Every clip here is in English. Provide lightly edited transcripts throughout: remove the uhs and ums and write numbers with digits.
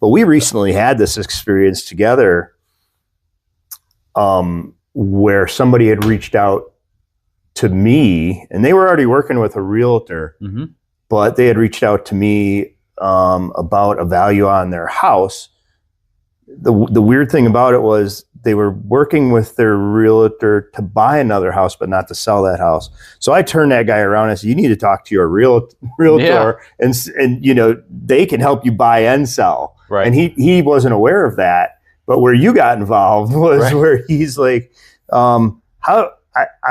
But we recently had this experience together where somebody had reached out to me, and they were already working with a realtor, but they had reached out to me about a value on their house. The weird thing about it was they were working with their realtor to buy another house, but not to sell that house. So I turned that guy around and said, you need to talk to your realtor and you know, they can help you buy and sell. Right. And he wasn't aware of that. But where you got involved was where he's like, I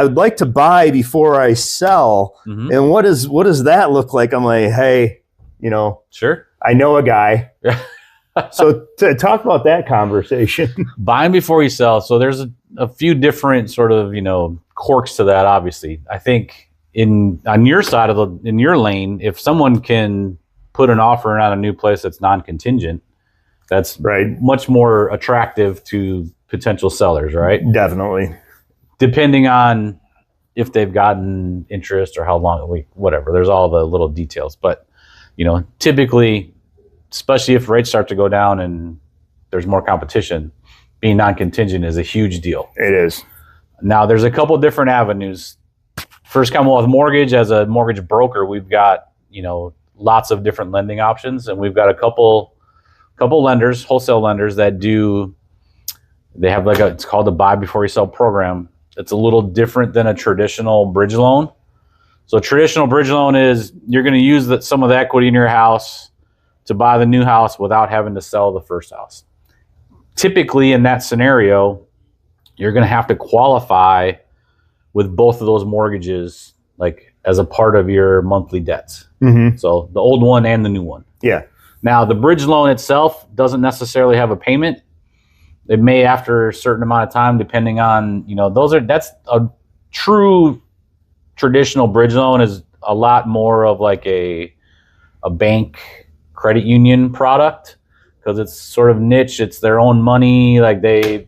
would like to buy before I sell. And what does that look like? I'm like, hey, you know, sure, I know a guy. So to talk about that conversation. Buying before you sell. So there's a few different sort of, you know, quirks to that, obviously. I think on your side in your lane, if someone can put an offer on a new place that's non-contingent, that's much more attractive to potential sellers, right? Definitely. Depending on if they've gotten interest or how long, whatever. There's all the little details. But, you know, typically, especially if rates start to go down and there's more competition, being non-contingent is a huge deal. It is. Now, there's a couple different avenues. First, come with mortgage. As a mortgage broker, we've got, you know, lots of different lending options, and we've got a couple lenders, wholesale lenders that they have it's called a buy before you sell program. It's a little different than a traditional bridge loan. So a traditional bridge loan is you're going to use some of the equity in your house to buy the new house without having to sell the first house. Typically in that scenario, you're going to have to qualify with both of those mortgages, like as a part of your monthly debts. So the old one and the new one. Yeah. Now the bridge loan itself doesn't necessarily have a payment. It may after a certain amount of time, depending on, you know, that's a true traditional bridge loan is a lot more of like a bank credit union product because it's sort of niche. It's their own money. Like you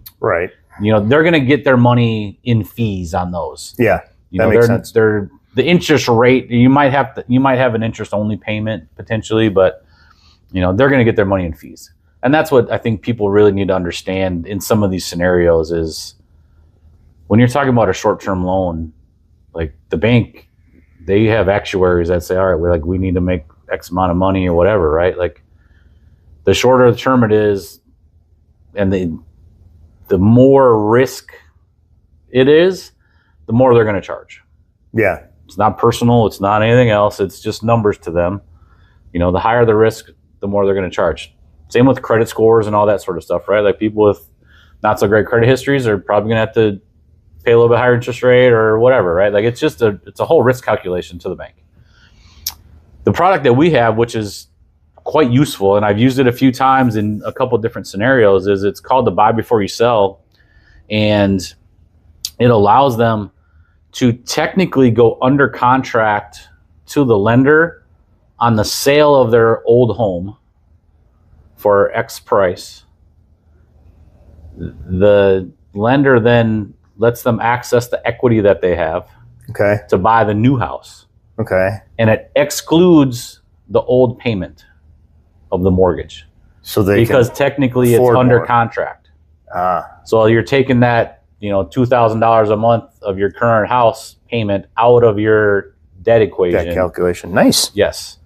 know, they're going to get their money in fees on those. Yeah. You know, makes sense. The interest rate, you might have an interest only payment potentially, but you know, they're going to get their money in fees. And that's what I think people really need to understand in some of these scenarios is when you're talking about a short-term loan, like the bank, they have actuaries that say, all right, we need to make X amount of money or whatever, right? Like the shorter the term it is and the more risk it is, the more they're going to charge. Yeah. It's not personal. It's not anything else. It's just numbers to them. You know, the higher the risk, the more they're going to charge. Same with credit scores and all that sort of stuff, right? Like people with not so great credit histories are probably going to have to pay a little bit higher interest rate or whatever, right? Like it's just it's a whole risk calculation to the bank. The product that we have, which is quite useful, and I've used it a few times in a couple different scenarios, is it's called the buy before you sell. And it allows them to technically go under contract to the lender on the sale of their old home for X price. The lender then lets them access the equity that they have to buy the new house. And it excludes the old payment of the mortgage. So because technically it's under contract. So you're taking that, you know, $2,000 a month of your current house payment out of your debt equation. Debt calculation. Nice. Yes.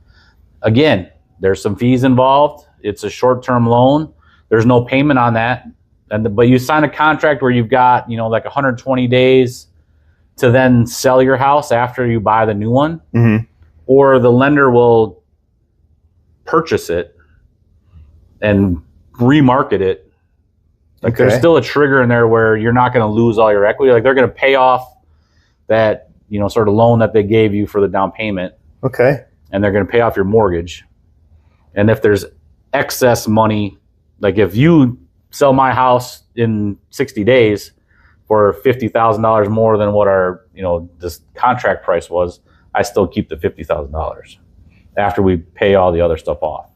Again, there's some fees involved. It's a short-term loan. There's no payment on that. But you sign a contract where you've got, you know, like 120 days to then sell your house after you buy the new one. Or the lender will purchase it and remarket it. Like there's still a trigger in there where you're not going to lose all your equity. Like they're going to pay off that, you know, sort of loan that they gave you for the down payment. And they're going to pay off your mortgage. And if there's excess money, like if you sell my house in 60 days for $50,000 more than what our, you know, this contract price was, I still keep the $50,000 after we pay all the other stuff off.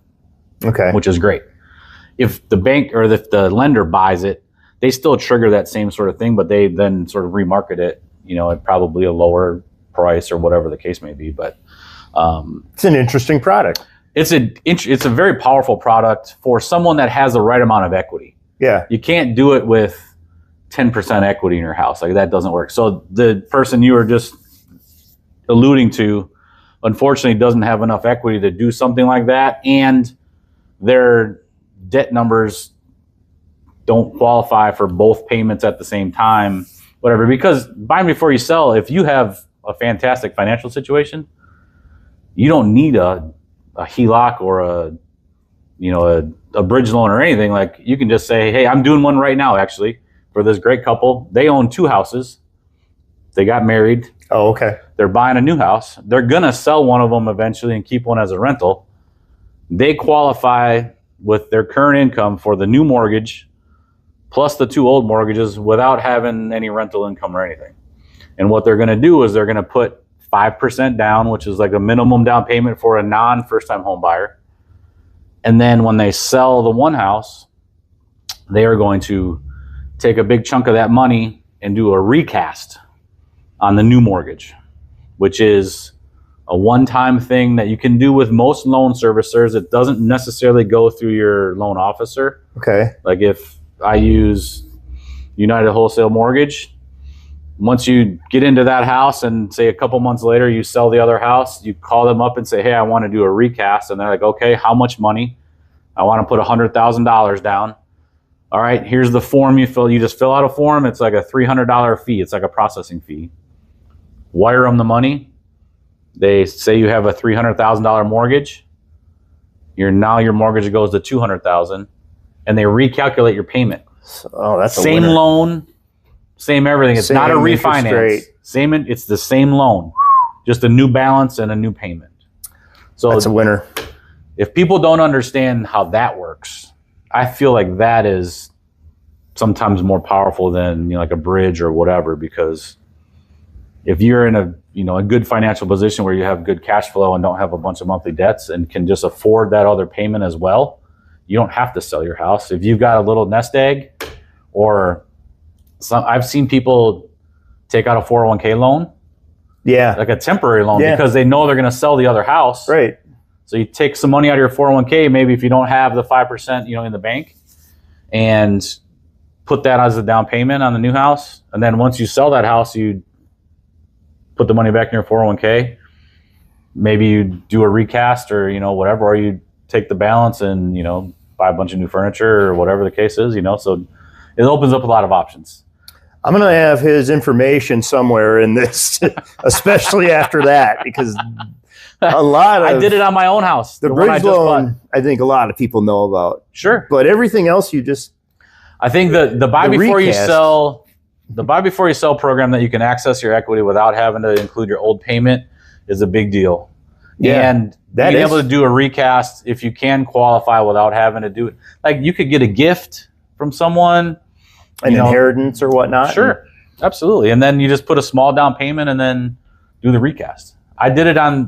Which is great. If the bank or if the lender buys it, they still trigger that same sort of thing, but they then sort of remarket it, you know, at probably a lower price or whatever the case may be. But it's an interesting product. it's a very powerful product for someone that has the right amount of equity. Yeah. You can't do it with 10% equity in your house. Like, that doesn't work. So the person you were just alluding to, unfortunately, doesn't have enough equity to do something like that, and their debt numbers don't qualify for both payments at the same time, whatever. Because buying before you sell, if you have a fantastic financial situation, you don't need a HELOC or a bridge loan or anything. Like, you can just say, hey, I'm doing one right now, actually, for this great couple. They own 2 houses. They got married. Oh, okay. They're buying a new house. They're going to sell one of them eventually and keep one as a rental. They qualify with their current income for the new mortgage plus the 2 old mortgages without having any rental income or anything. And what they're going to do is they're going to put 5% down, which is like a minimum down payment for a non-first-time home buyer. And then when they sell the one house, they are going to take a big chunk of that money and do a recast on the new mortgage, which is a one-time thing that you can do with most loan servicers. It doesn't necessarily go through your loan officer. Okay. Like, if I use United Wholesale Mortgage, once you get into that house and say a couple months later you sell the other house, you call them up and say, hey, I want to do a recast. And they're like, okay, how much money? I want to put $100,000 down. All right, here's the form you fill. You just fill out a form. It's like a $300 fee. It's like a processing fee. Wire them the money. They say you have a $300,000 mortgage. Now your mortgage goes to $200,000, and they recalculate your payment. Oh, that's same loan, same everything. It's not a refinance. Same. It's the same loan, just a new balance and a new payment. So that's a winner. If people don't understand how that works, I feel like that is sometimes more powerful than like a bridge or whatever. Because if you're in a good financial position where you have good cash flow and don't have a bunch of monthly debts and can just afford that other payment as well, you don't have to sell your house. If you've got a little nest egg, or I've seen people take out a 401k loan, like a temporary loan, because they know they're going to sell the other house. Right. So you take some money out of your 401k, maybe if you don't have the 5%, in the bank, and put that as a down payment on the new house. And then once you sell that house, you put the money back in your 401k. Maybe you do a recast or, whatever, or you take the balance and, buy a bunch of new furniture or whatever the case is, So it opens up a lot of options. I'm going to have his information somewhere in this, especially after that, because a lot of... I did it on my own house. The bridge loan, I think a lot of people know about. Sure. But everything else you just... I think the buy before you sell... The buy before you sell program that you can access your equity without having to include your old payment is a big deal. Yeah, and being able to do a recast, if you can qualify without having to do it. Like, you could get a gift from someone. An inheritance or whatnot. Sure, absolutely. And then you just put a small down payment and then do the recast. I did it on